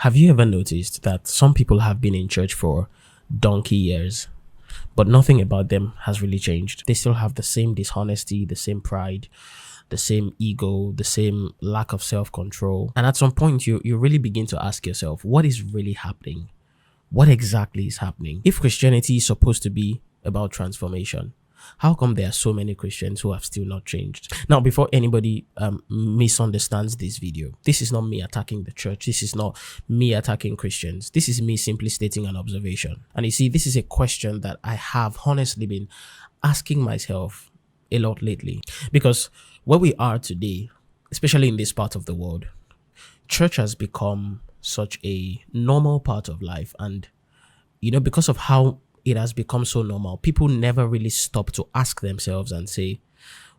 Have you ever noticed that some people have been in church for donkey years, but nothing about them has really changed? They still have the same dishonesty, the same pride, the same ego, the same lack of self-control. And at some point, you really begin to ask yourself, what is really happening? What exactly is happening? If Christianity is supposed to be about transformation, how come there are so many Christians who have still not changed? Now, before anybody misunderstands this video, this is not me attacking the church. This is not me attacking Christians. This is me simply stating an observation. And you see, this is a question that I have honestly been asking myself a lot lately. Because where we are today, especially in this part of the world, church has become such a normal part of life. And, because of how it has become so normal, people never really stop to ask themselves and say,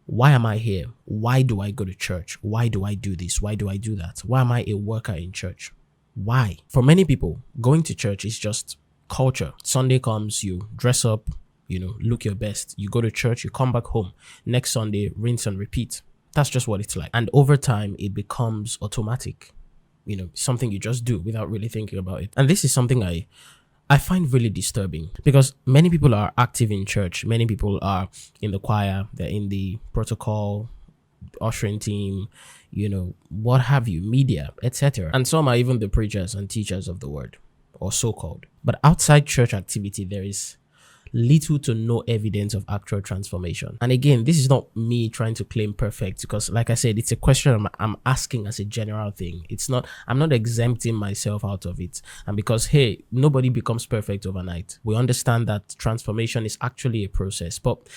why am I here? Why do I go to church? Why do I do this? Why do I do that? Why am I a worker in church? Why? For many people, going to church is just culture. Sunday comes, you dress up, look your best. You go to church, you come back home. Next Sunday, rinse and repeat. That's just what it's like. And over time, it becomes automatic. Something you just do without really thinking about it. And this is something I find really disturbing, because many people are active in church. Many people are in the choir, they're in the protocol, ushering team, what have you, media, etc. And some are even the preachers and teachers of the word, or so-called. But outside church activity, there is little to no evidence of actual transformation. And again, this is not me trying to claim perfect, because like I said, it's a question I'm asking as a general thing. I'm not exempting myself out of it. And because, hey, nobody becomes perfect overnight. We understand that transformation is actually a process, but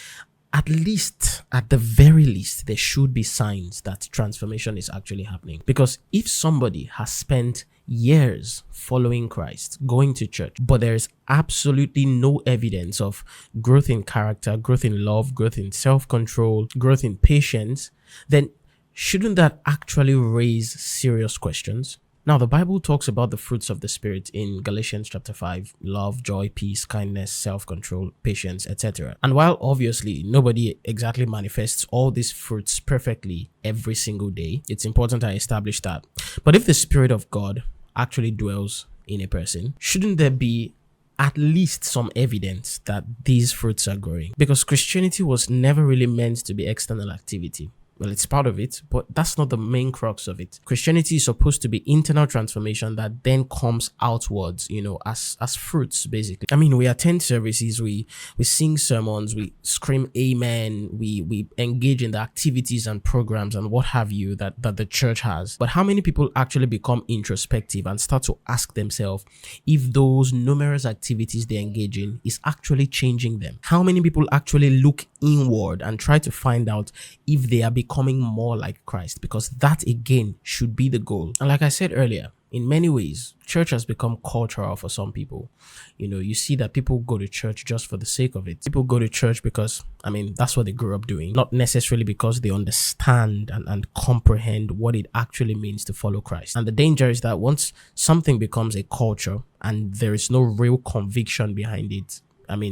at the very least, there should be signs that transformation is actually happening. Because if somebody has spent years following Christ, going to church, but there is absolutely no evidence of growth in character, growth in love, growth in self-control, growth in patience, then shouldn't that actually raise serious questions? Now, the Bible talks about the fruits of the Spirit in Galatians chapter 5, love, joy, peace, kindness, self-control, patience, etc. And while obviously nobody exactly manifests all these fruits perfectly every single day, it's important I establish that. But if the Spirit of God actually dwells in a person, shouldn't there be at least some evidence that these fruits are growing? Because Christianity was never really meant to be external activity. Well, it's part of it, but that's not the main crux of it. Christianity is supposed to be internal transformation that then comes outwards, as fruits, basically. I mean, we attend services, we sing sermons, we scream amen, we engage in the activities and programs and what have you that the church has. But how many people actually become introspective and start to ask themselves if those numerous activities they engage in is actually changing them? How many people actually look inward and try to find out if they are becoming more like Christ? Because that again should be the goal. And like I said earlier, in many ways, church has become cultural for some people. You see that people go to church just for the sake of it. People go to church because, that's what they grew up doing, not necessarily because they understand and comprehend what it actually means to follow Christ. And the danger is that once something becomes a culture and there is no real conviction behind it,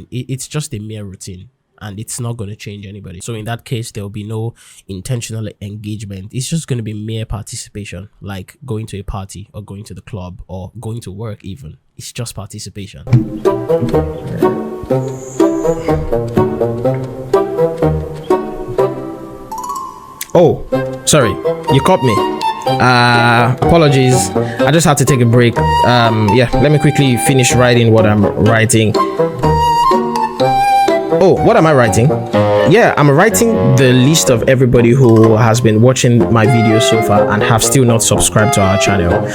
it's just a mere routine. And it's not going to change anybody. So in that case, there will be no intentional engagement. It's just going to be mere participation, like going to a party or going to the club or going to work even. It's just participation. Oh, sorry, you caught me. Apologies. I just had to take a break. Let me quickly finish writing what I'm writing. Oh, what am I writing? Yeah, I'm writing the list of everybody who has been watching my videos so far and have still not subscribed to our channel.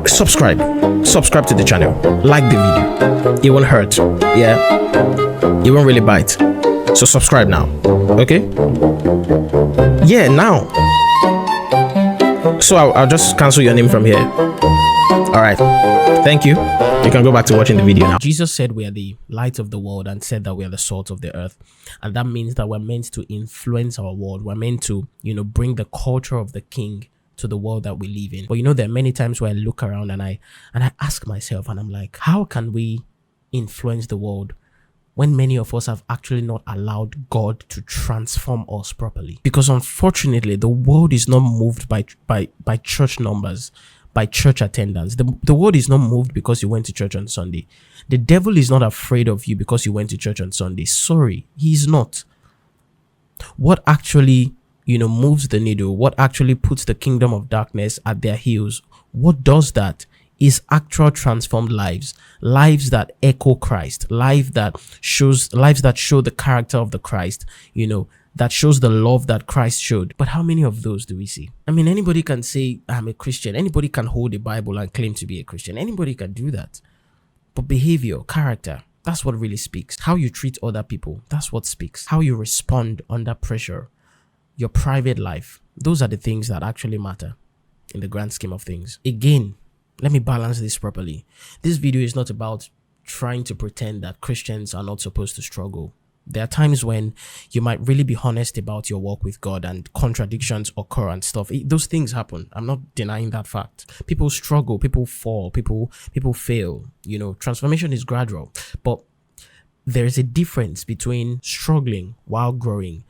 Subscribe to the channel, like the video. It won't hurt. Yeah, it won't really bite. So subscribe now. Okay? Yeah, now. So I'll just cancel your name from here. All right. Thank you. You can go back to watching the video now. Jesus said we are the light of the world and said that we are the salt of the earth. And that means that we're meant to influence our world. We're meant to, bring the culture of the king to the world that we live in. But there are many times where I look around and I ask myself and I'm like, how can we influence the world when many of us have actually not allowed God to transform us properly. Because unfortunately, the world is not moved by church numbers, by church attendance. The world is not moved because you went to church on Sunday. The devil is not afraid of you because you went to church on Sunday. Sorry, he's not. What actually, moves the needle, what actually puts the kingdom of darkness at their heels, what does that is actual transformed lives that echo Christ, lives that show the character of the Christ, that shows the love that Christ showed. But how many of those do we see? I mean, anybody can say, I'm a Christian. Anybody can hold a Bible and claim to be a Christian. Anybody can do that. But behavior, character, that's what really speaks. How you treat other people, that's what speaks. How you respond under pressure, your private life, those are the things that actually matter in the grand scheme of things. Again, let me balance this properly. This video is not about trying to pretend that Christians are not supposed to struggle. There are times when you might really be honest about your walk with God and contradictions occur and stuff. Those things happen. I'm not denying that fact. People struggle, people fall, people fail. Transformation is gradual. But there is a difference between struggling while growing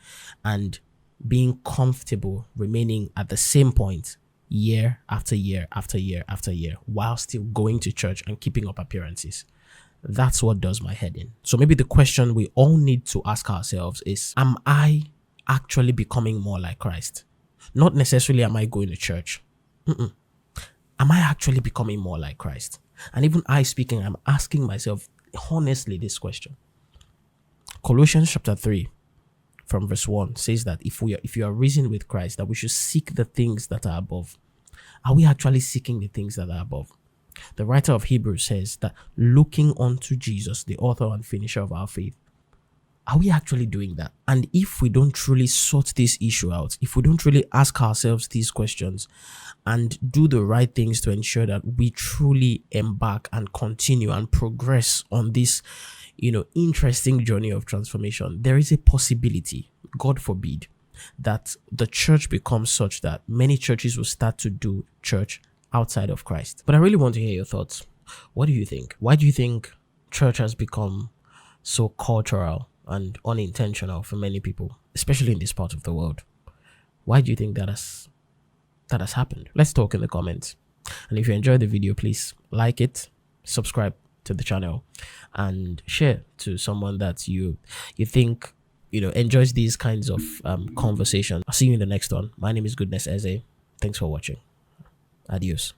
and being comfortable remaining at the same point year after year after year after year while still going to church and keeping up appearances. That's what does my head in. So maybe the question we all need to ask ourselves is, am I actually becoming more like Christ? Not necessarily am I going to church. Am I actually becoming more like Christ? And even I speaking, I'm asking myself honestly this question. Colossians chapter 3 from verse 1 says that if you are risen with Christ, that we should seek the things that are above. Are we actually seeking the things that are above? The writer of Hebrews says that looking unto Jesus, the author and finisher of our faith. Are we actually doing that? And if we don't truly sort this issue out, if we don't really ask ourselves these questions and do the right things to ensure that we truly embark and continue and progress on this, interesting journey of transformation, there is a possibility, God forbid, that the church becomes such that many churches will start to do church outside of Christ. But I really want to hear your thoughts. What do you think? Why do you think church has become so cultural and unintentional for many people, especially in this part of the world? Why do you think that has happened? Let's talk in the comments. And if you enjoyed the video, please like it, subscribe to the channel, and share to someone that you think enjoys these kinds of conversations. I'll see you in the next one. My name is Goodness Eze. Thanks for watching. Adios.